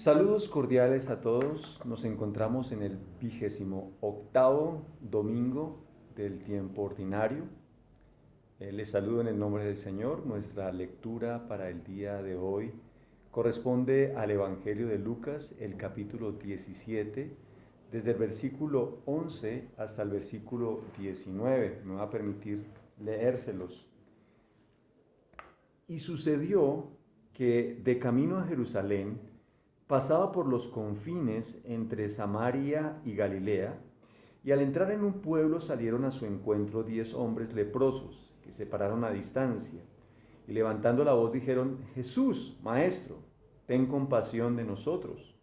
Saludos cordiales a todos. Nos encontramos en el 28º domingo del tiempo ordinario. Les saludo en el nombre del Señor. Nuestra lectura para el día de hoy corresponde al Evangelio de Lucas, el capítulo 17, desde el versículo 11 hasta el versículo 19. Me va a permitir leérselos. Y sucedió que de camino a Jerusalén pasaba por los confines entre Samaria y Galilea, y al entrar en un pueblo salieron a su encuentro 10 hombres leprosos, que se pararon a distancia, y levantando la voz dijeron: Jesús, Maestro, ten compasión de nosotros.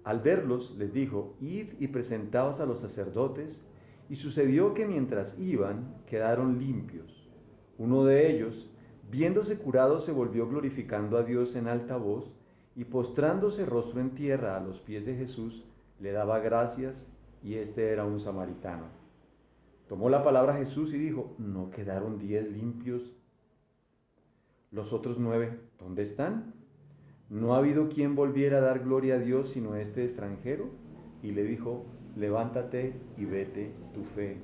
Al verlos les dijo: Id y presentaos a los sacerdotes, y sucedió que mientras iban, quedaron limpios. Uno de ellos, viéndose curado, se volvió glorificando a Dios en alta voz, y postrándose rostro en tierra a los pies de Jesús, le daba gracias, y este era un samaritano. Tomó la palabra Jesús y dijo: ¿No quedaron 10 limpios? ¿Los otros 9 dónde están? ¿No ha habido quien volviera a dar gloria a Dios sino este extranjero? Y le dijo: levántate y vete, tu fe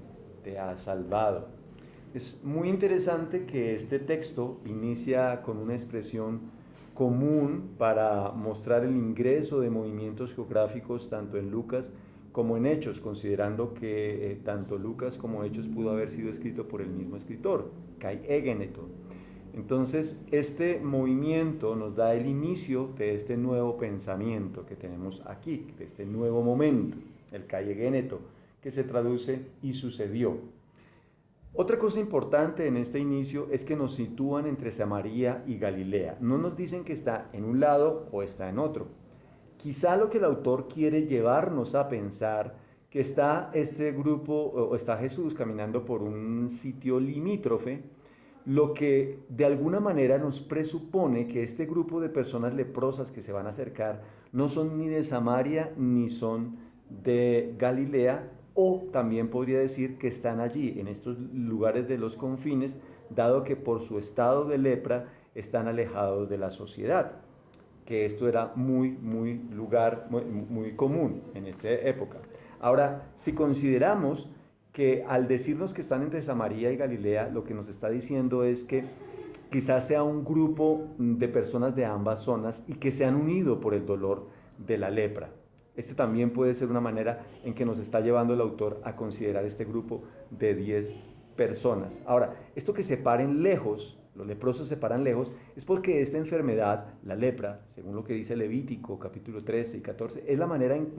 te ha salvado. Es muy interesante que este texto inicia con una expresión común para mostrar el ingreso de movimientos geográficos tanto en Lucas como en Hechos, considerando que tanto Lucas como Hechos pudo haber sido escrito por el mismo escritor, Kai Egeneto. Entonces, este movimiento nos da el inicio de este nuevo pensamiento que tenemos aquí, de este nuevo momento, el Kai Egeneto, que se traduce y sucedió. Otra cosa importante en este inicio es que nos sitúan entre Samaria y Galilea. No nos dicen que está en un lado o está en otro. Quizá lo que el autor quiere llevarnos a pensar que está este grupo o está Jesús caminando por un sitio limítrofe, lo que de alguna manera nos presupone que este grupo de personas leprosas que se van a acercar no son ni de Samaria ni son de Galilea, o también podría decir que están allí, en estos lugares de los confines, dado que por su estado de lepra están alejados de la sociedad, que esto era muy común en esta época. Ahora, si consideramos que al decirnos que están entre Samaria y Galilea, lo que nos está diciendo es que quizás sea un grupo de personas de ambas zonas y que se han unido por el dolor de la lepra. Este también puede ser una manera en que nos está llevando el autor a considerar este grupo de 10 personas. Ahora, esto que se paren lejos, los leprosos se paran lejos, es porque esta enfermedad, la lepra, según lo que dice Levítico, capítulo 13 y 14, es la manera en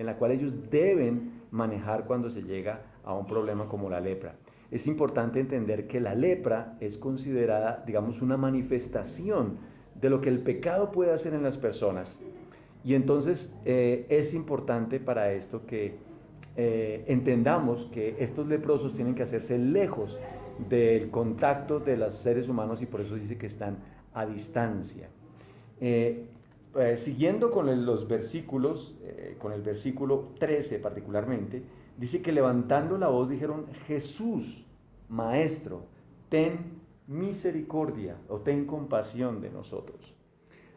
la cual ellos deben manejar cuando se llega a un problema como la lepra. Es importante entender que la lepra es considerada, digamos, una manifestación de lo que el pecado puede hacer en las personas. Y entonces es importante para esto que entendamos que estos leprosos tienen que hacerse lejos del contacto de los seres humanos, y por eso dice que están a distancia. Siguiendo con los versículos, con el versículo 13 particularmente, dice que levantando la voz dijeron: Jesús, Maestro, ten misericordia o ten compasión de nosotros.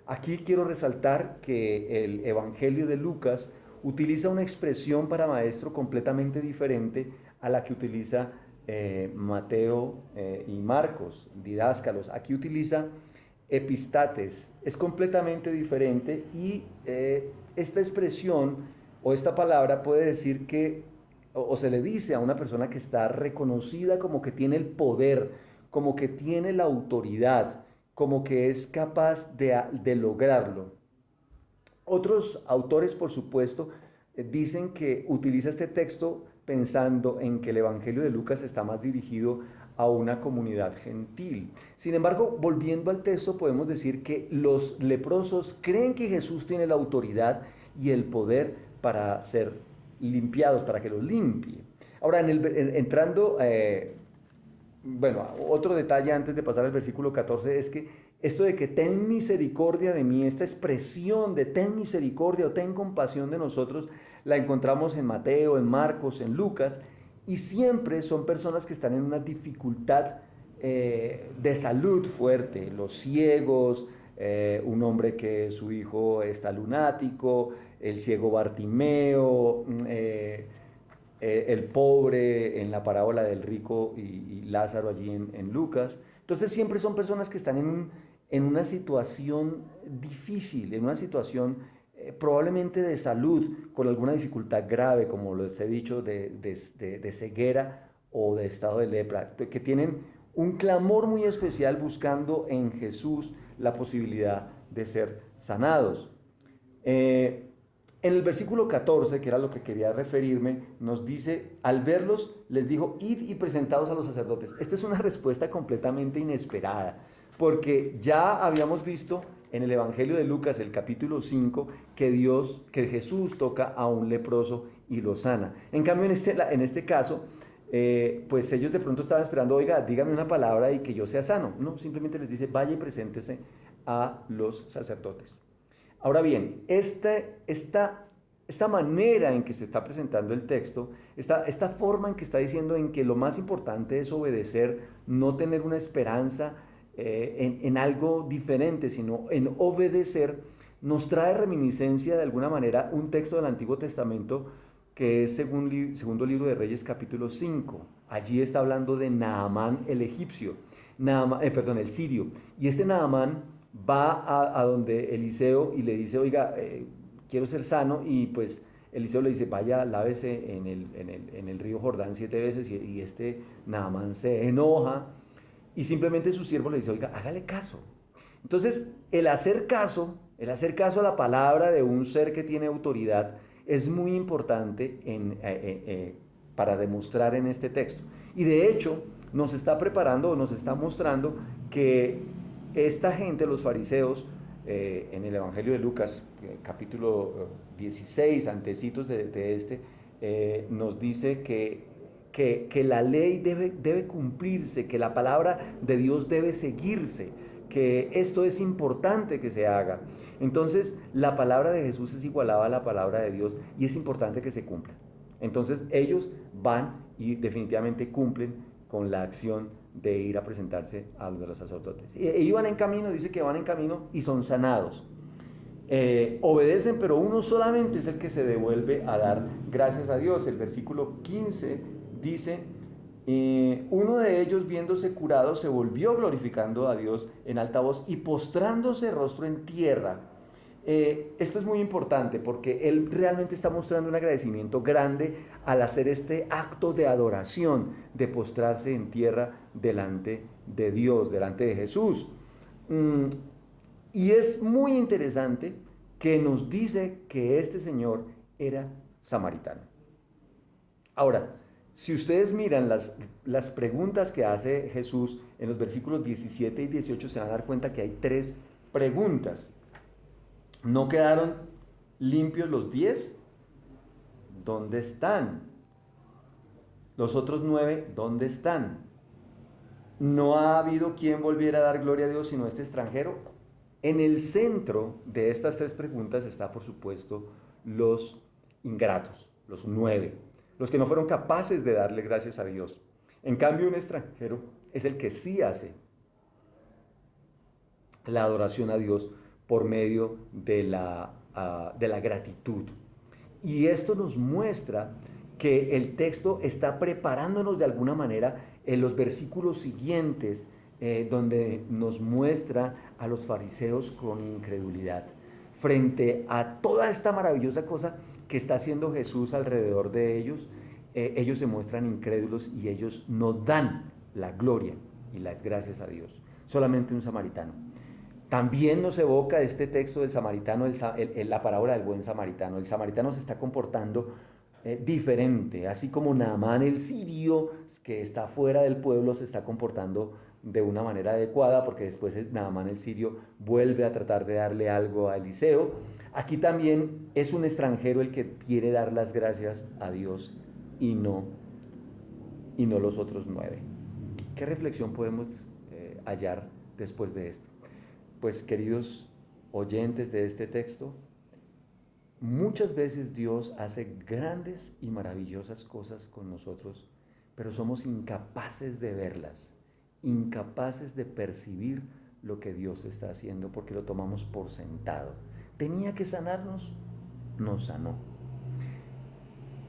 Aquí quiero resaltar que el Evangelio de Lucas utiliza una expresión para maestro completamente diferente a la que utiliza Mateo y Marcos, didáscalos. Aquí utiliza epistates, es completamente diferente, y esta expresión o esta palabra puede decir que, o se le dice a una persona que está reconocida como que tiene el poder, como que tiene la autoridad, como que es capaz de lograrlo. Otros autores, por supuesto, dicen que utiliza este texto pensando en que el Evangelio de Lucas está más dirigido a una comunidad gentil. Sin embargo, volviendo al texto, podemos decir que los leprosos creen que Jesús tiene la autoridad y el poder para ser limpiados, para que los limpie. Ahora, entrando... Bueno, otro detalle antes de pasar al versículo 14 es que esto de que ten misericordia de mí, esta expresión de ten misericordia o ten compasión de nosotros, la encontramos en Mateo, en Marcos, en Lucas, y siempre son personas que están en una dificultad de salud fuerte, los ciegos, un hombre que su hijo está lunático, el ciego Bartimeo, el pobre en la parábola del rico y Lázaro allí en Lucas. Entonces siempre son personas que están en una situación difícil, en una situación probablemente de salud, con alguna dificultad grave, como les he dicho, de ceguera o de estado de lepra, que tienen un clamor muy especial buscando en Jesús la posibilidad de ser sanados. En el versículo 14, que era lo que quería referirme, nos dice, al verlos, les dijo, id y presentaos a los sacerdotes. Esta es una respuesta completamente inesperada, porque ya habíamos visto en el Evangelio de Lucas, el capítulo 5, que Jesús toca a un leproso y lo sana. En cambio, en este caso, pues ellos de pronto estaban esperando, oiga, dígame una palabra y que yo sea sano. No, simplemente les dice, vaya y preséntese a los sacerdotes. Ahora bien, esta manera en que se está presentando el texto, esta forma en que está diciendo en que lo más importante es obedecer, no tener una esperanza en algo diferente, sino en obedecer, nos trae reminiscencia de alguna manera un texto del Antiguo Testamento que es segundo libro de Reyes capítulo 5. Allí está hablando de Naamán el egipcio, el sirio. Y este Naamán va a donde Eliseo y le dice, oiga, quiero ser sano, y pues Eliseo le dice, vaya, lávese en el río Jordán 7 veces, y este Naamán se enoja, y simplemente su siervo le dice, oiga, hágale caso. Entonces, el hacer caso a la palabra de un ser que tiene autoridad es muy importante para demostrar en este texto. Y de hecho, nos está preparando, nos está mostrando que esta gente, los fariseos, en el Evangelio de Lucas, capítulo 16, antecitos de este, nos dice que la ley debe cumplirse, que la palabra de Dios debe seguirse, que esto es importante que se haga. Entonces, la palabra de Jesús es igualada a la palabra de Dios y es importante que se cumpla. Entonces, ellos van y definitivamente cumplen con la acción de ir a presentarse a los sacerdotes. Iban en camino, dice que van en camino y son sanados. Obedecen, pero uno solamente es el que se devuelve a dar gracias a Dios. El versículo 15 dice, uno de ellos, viéndose curado, se volvió glorificando a Dios en alta voz y postrándose rostro en tierra. Esto es muy importante porque él realmente está mostrando un agradecimiento grande al hacer este acto de adoración, de postrarse en tierra delante de Dios, delante de Jesús. Y es muy interesante que nos dice que este señor era samaritano. Ahora, si ustedes miran las preguntas que hace Jesús en los versículos 17 y 18, se van a dar cuenta que hay 3 preguntas. ¿No quedaron limpios los 10? ¿Dónde están? Los otros 9, ¿dónde están? ¿No ha habido quien volviera a dar gloria a Dios sino este extranjero? En el centro de estas 3 preguntas está, por supuesto, los ingratos, los 9, los que no fueron capaces de darle gracias a Dios. En cambio, un extranjero es el que sí hace la adoración a Dios por medio de la gratitud. Y esto nos muestra que el texto está preparándonos de alguna manera en los versículos siguientes, donde nos muestra a los fariseos con incredulidad frente a toda esta maravillosa cosa que está haciendo Jesús alrededor de ellos. Ellos se muestran incrédulos y ellos no dan la gloria y las gracias a Dios. Solamente un samaritano. También nos evoca este texto del samaritano, la parábola del buen samaritano. El samaritano se está comportando diferente, así como Naamán el sirio, que está fuera del pueblo, se está comportando de una manera adecuada, porque después Naamán el sirio vuelve a tratar de darle algo a Eliseo. Aquí también es un extranjero el que quiere dar las gracias a Dios y no los otros 9. ¿Qué reflexión podemos hallar después de esto? Pues, queridos oyentes de este texto, muchas veces Dios hace grandes y maravillosas cosas con nosotros, pero somos incapaces de verlas, incapaces de percibir lo que Dios está haciendo porque lo tomamos por sentado. ¿Tenía que sanarnos? Nos sanó.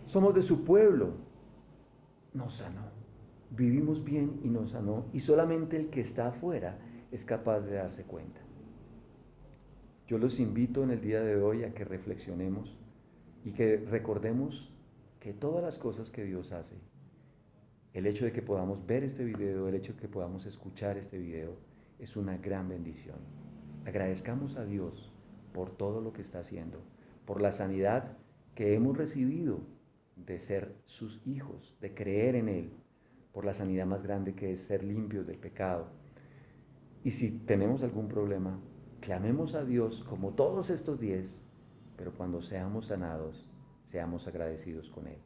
Somos de su pueblo, nos sanó. Vivimos bien y nos sanó. Y solamente el que está afuera es capaz de darse cuenta. Yo los invito en el día de hoy a que reflexionemos y que recordemos que todas las cosas que Dios hace, el hecho de que podamos ver este video, el hecho de que podamos escuchar este video, es una gran bendición. Agradezcamos a Dios por todo lo que está haciendo, por la sanidad que hemos recibido de ser sus hijos, de creer en Él, por la sanidad más grande que es ser limpios del pecado. Y si tenemos algún problema, clamemos a Dios como todos estos 10, pero cuando seamos sanados, seamos agradecidos con Él.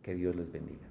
Que Dios les bendiga.